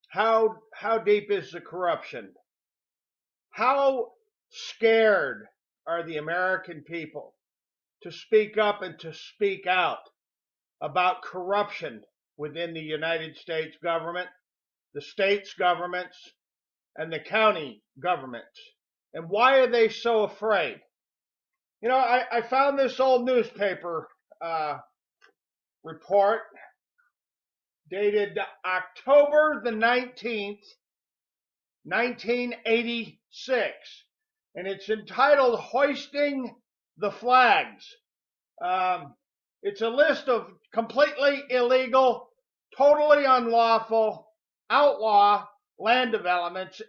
how deep is the corruption? How scared are the American people to speak up and to speak out about corruption within the United States government, the states governments, and the county governments? And why are they so afraid? You know, I found this old newspaper report dated October the 19th, 1986, and it's entitled Hoisting the Flags. It's a list of completely illegal, totally unlawful, outlaw land developments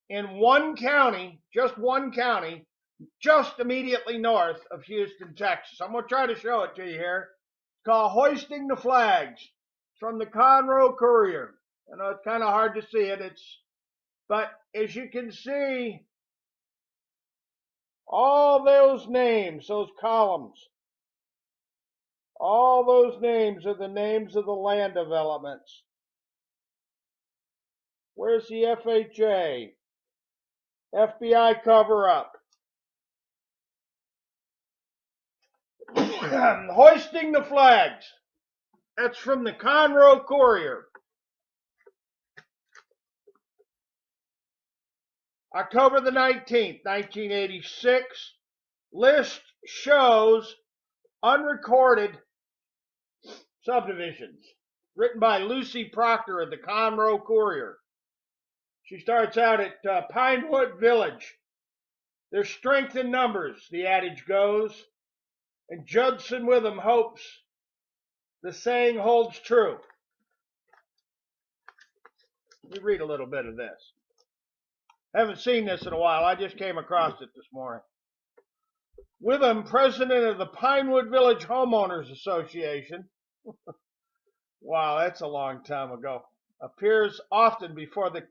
in one county, just immediately north of Houston, Texas. I'm going to try to show it to you here. It's called Hoisting the Flags. It's from the Conroe Courier. I know it's kind of hard to see it. But as you can see, all those names, those columns, all those names are the names of the land developments. Where's the FHA? FBI cover-up. Hoisting the Flags. That's from the Conroe Courier. October the 19th, 1986. List shows unrecorded subdivisions. Written by Lucy Proctor of the Conroe Courier. She starts out at Pinewood Village. There's strength in numbers, the adage goes. And Judson Witham hopes the saying holds true. Let me read a little bit of this. I haven't seen this in a while. I just came across it this morning. Witham, president of the Pinewood Village Homeowners Association. Wow, that's a long time ago. Appears often before the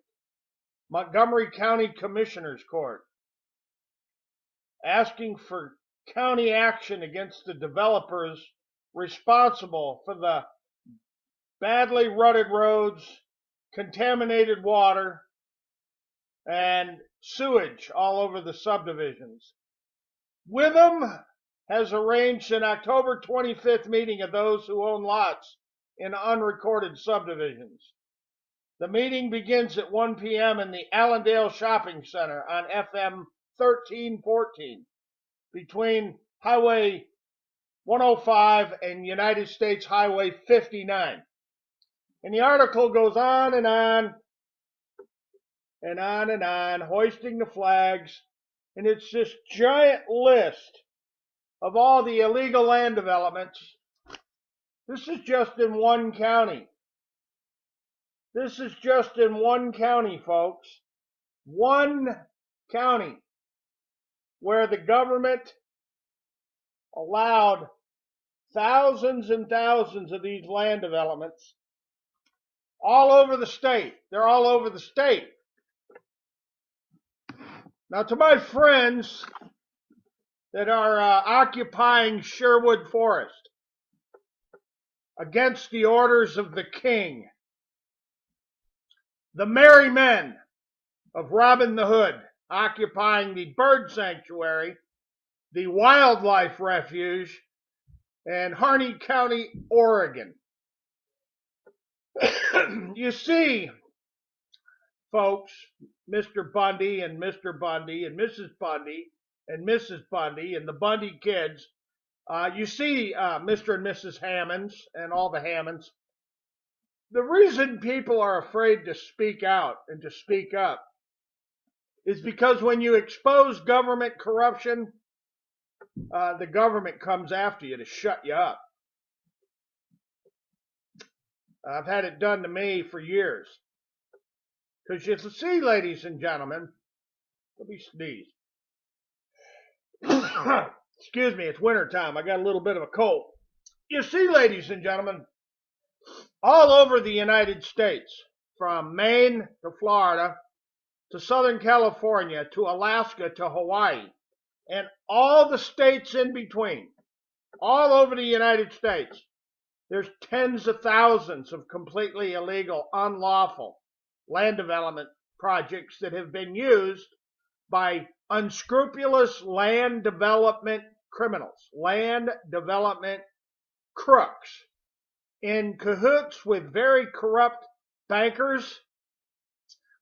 Montgomery County Commissioner's Court, asking for county action against the developers responsible for the badly rutted roads, contaminated water, and sewage all over the subdivisions. Witham has arranged an October 25th meeting of those who own lots in unrecorded subdivisions. The meeting begins at 1 p.m. in the Allendale Shopping Center on FM 1314 between Highway 105 and United States Highway 59. And the article goes on and on and on and on, hoisting the flags. And it's this giant list of all the illegal land developments. This is just in one county. This is just in one county, folks. One county where the government allowed thousands and thousands of these land developments all over the state. They're all over the state. Now, to my friends that are occupying Sherwood Forest against the orders of the king, the merry men of Robin the Hood occupying the bird sanctuary, the wildlife refuge, and Harney County, Oregon. You see, folks, Mr. Bundy and Mr. Bundy and Mrs. Bundy and Mrs. Bundy and the Bundy kids, you see Mr. and Mrs. Hammonds and all the Hammonds. The reason people are afraid to speak out and to speak up is because when you expose government corruption, the government comes after you to shut you up. I've had it done to me for years. Because you see, ladies and gentlemen, let me sneeze. Excuse me, it's wintertime. I got a little bit of a cold. You see, ladies and gentlemen, all over the United States, from Maine to Florida to Southern California to Alaska to Hawaii, and all the states in between, all over the United States, there's tens of thousands of completely illegal, unlawful land development projects that have been used by unscrupulous land development criminals, land development crooks, in cahoots with very corrupt bankers,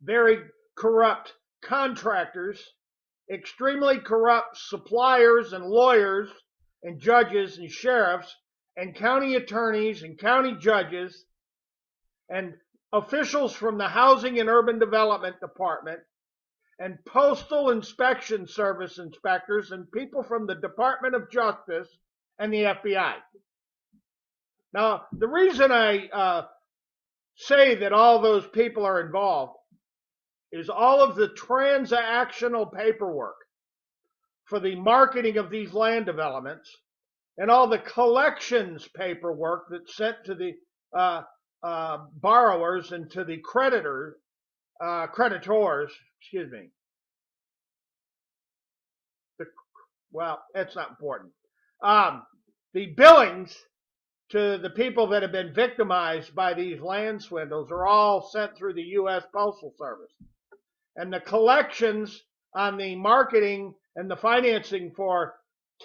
very corrupt contractors, extremely corrupt suppliers and lawyers and judges and sheriffs and county attorneys and county judges and officials from the Housing and Urban Development Department and Postal Inspection Service inspectors and people from the Department of Justice and the FBI. Now, the reason I say that all those people are involved is all of the transactional paperwork for the marketing of these land developments and all the collections paperwork that's sent to the borrowers and to the creditors, excuse me. Well, that's not important. The billings to the people that have been victimized by these land swindles are all sent through the U.S. Postal Service. And the collections on the marketing and the financing for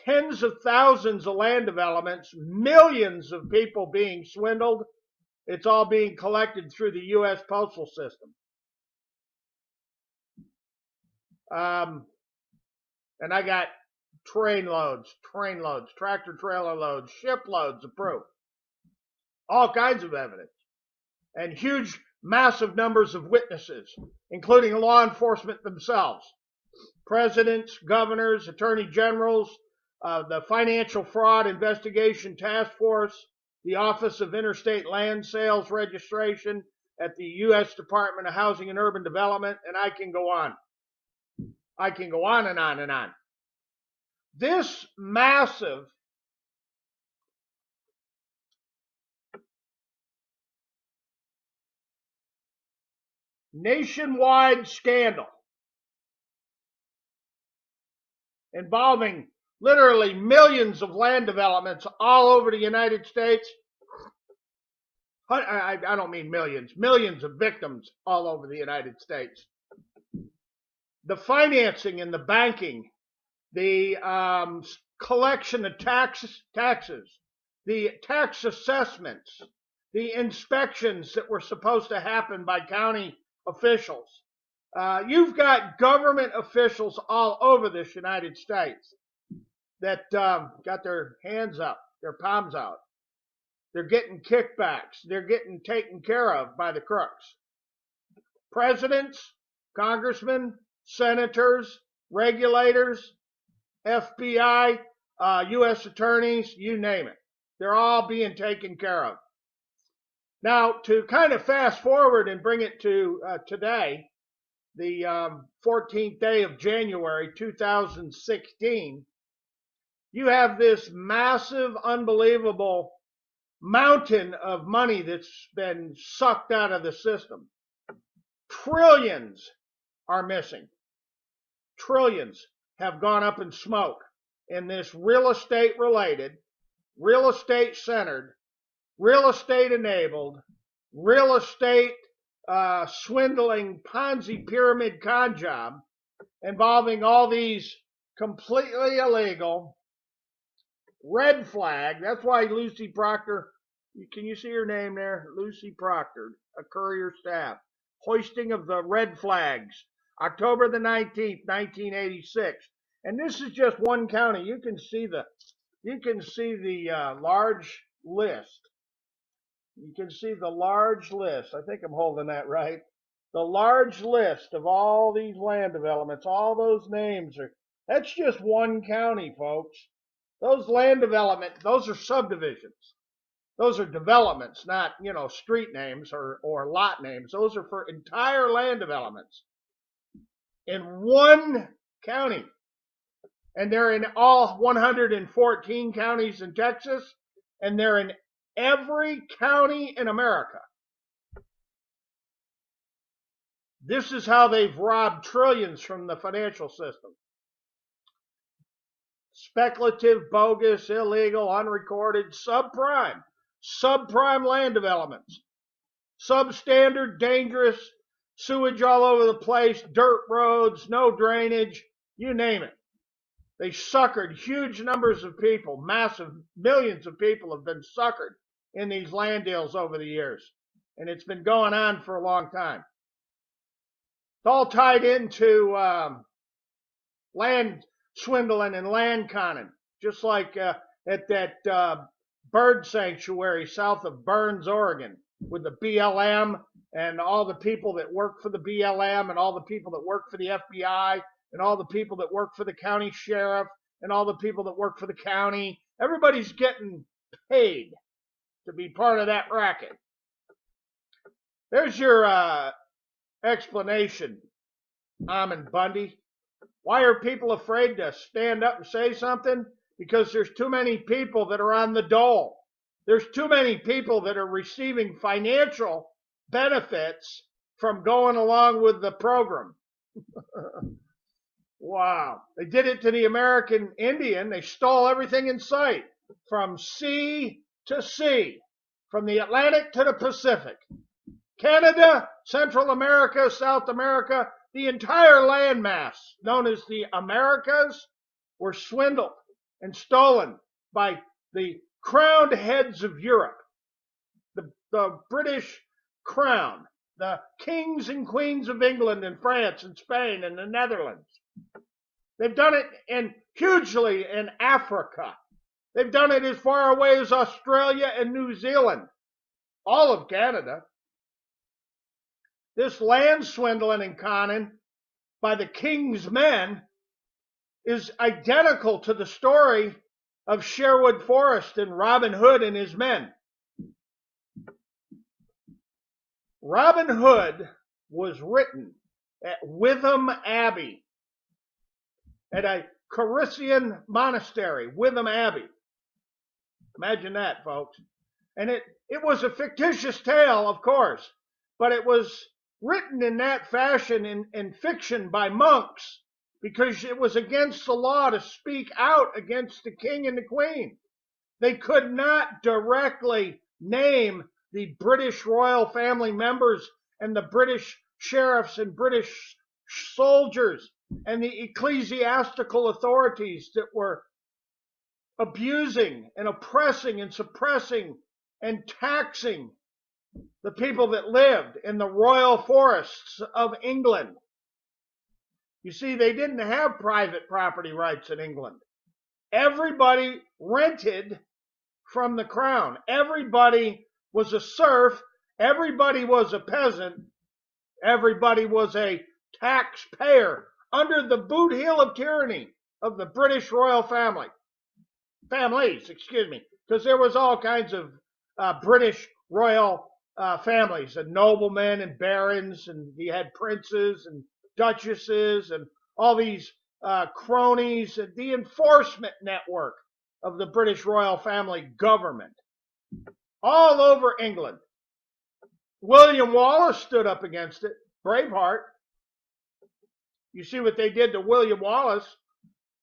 tens of thousands of land developments, millions of people being swindled, it's all being collected through the U.S. postal system. And I got train loads, tractor trailer loads, ship loads of proof. All kinds of evidence. And huge, massive numbers of witnesses, including law enforcement themselves. Presidents, governors, attorney generals, the Financial Fraud Investigation Task Force, the Office of Interstate Land Sales Registration at the U.S. Department of Housing and Urban Development, and I can go on. I can go on and on and on. This massive nationwide scandal involving literally millions of land developments all over the United States. I don't mean millions, millions of victims all over the United States. The financing and the banking, the collection of taxes, the tax assessments, the inspections that were supposed to happen by county officials. You've got government officials all over this United States that got their hands up, their palms out. They're getting kickbacks. They're getting taken care of by the crooks. Presidents, congressmen, senators, regulators, FBI, U.S. attorneys, you name it. They're all being taken care of. Now, to kind of fast forward and bring it to today, the 14th day of January 2016, you have this massive, unbelievable mountain of money that's been sucked out of the system. Trillions are missing. Trillions have gone up in smoke in this real estate related, real estate centered, real estate enabled, real estate swindling Ponzi pyramid con job involving all these completely illegal red flag. That's why Lucy Proctor, can you see her name there? Lucy Proctor, a Courier staff. Hoisting of the red flags, October the 19th, 1986. And this is just one county. You can see the large list. You can see the large list. I think I'm holding that right. The large list of all these land developments, all those names are, that's just one county, folks. Those land development, those are subdivisions. Those are developments, not, street names or lot names. Those are for entire land developments in one county. And they're in all 114 counties in Texas, and they're in every county in America. This is how they've robbed trillions from the financial system. Speculative, bogus, illegal, unrecorded, subprime land developments. Substandard, dangerous, sewage all over the place, dirt roads, no drainage, you name it. They suckered huge numbers of people, massive millions of people have been suckered in these land deals over the years. And it's been going on for a long time. It's all tied into land swindling and land conning, just like at that bird sanctuary south of Burns, Oregon, with the BLM and all the people that work for the BLM and all the people that work for the FBI and all the people that work for the county sheriff and all the people that work for the county. Everybody's getting paid to be part of that racket. There's your explanation, Amon Bundy. Why are people afraid to stand up and say something? Because there's too many people that are on the dole. There's too many people that are receiving financial benefits from going along with the program. Wow. They did it to the American Indian. They stole everything in sight, from sea to sea, from the Atlantic to the Pacific. Canada, Central America, South America, the entire landmass known as the Americas were swindled and stolen by the crowned heads of Europe, the British crown, the kings and queens of England and France and Spain and the Netherlands. They've done it hugely in Africa. They've done it as far away as Australia and New Zealand, all of Canada. This land swindling and conning by the king's men is identical to the story of Sherwood Forest and Robin Hood and his men. Robin Hood was written at Witham Abbey, at a Christian monastery, Witham Abbey. Imagine that, folks. And it was a fictitious tale, of course, but it was written in that fashion in fiction by monks because it was against the law to speak out against the king and the queen. They could not directly name the British royal family members and the British sheriffs and British soldiers and the ecclesiastical authorities that were abusing and oppressing and suppressing and taxing the people that lived in the royal forests of England. You see, they didn't have private property rights in England. Everybody rented from the crown. Everybody was a serf. Everybody was a peasant. Everybody was a taxpayer under the boot heel of tyranny of the British royal families, because there was all kinds of British royal families, and noblemen and barons, and he had princes and duchesses and all these cronies, and the enforcement network of the British royal family government all over England. William Wallace stood up against it, Braveheart. You see what they did to William Wallace?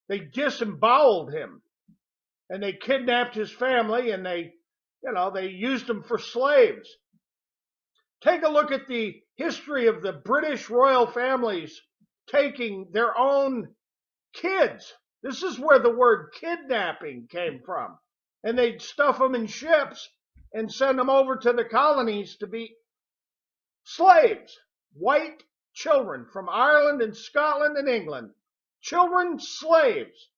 They disemboweled him, and they kidnapped his family, and they used them for slaves. Take a look at the history of the British royal families taking their own kids. This is where the word kidnapping came from. And they'd stuff them in ships and send them over to the colonies to be slaves. White children from Ireland and Scotland and England. Children slaves.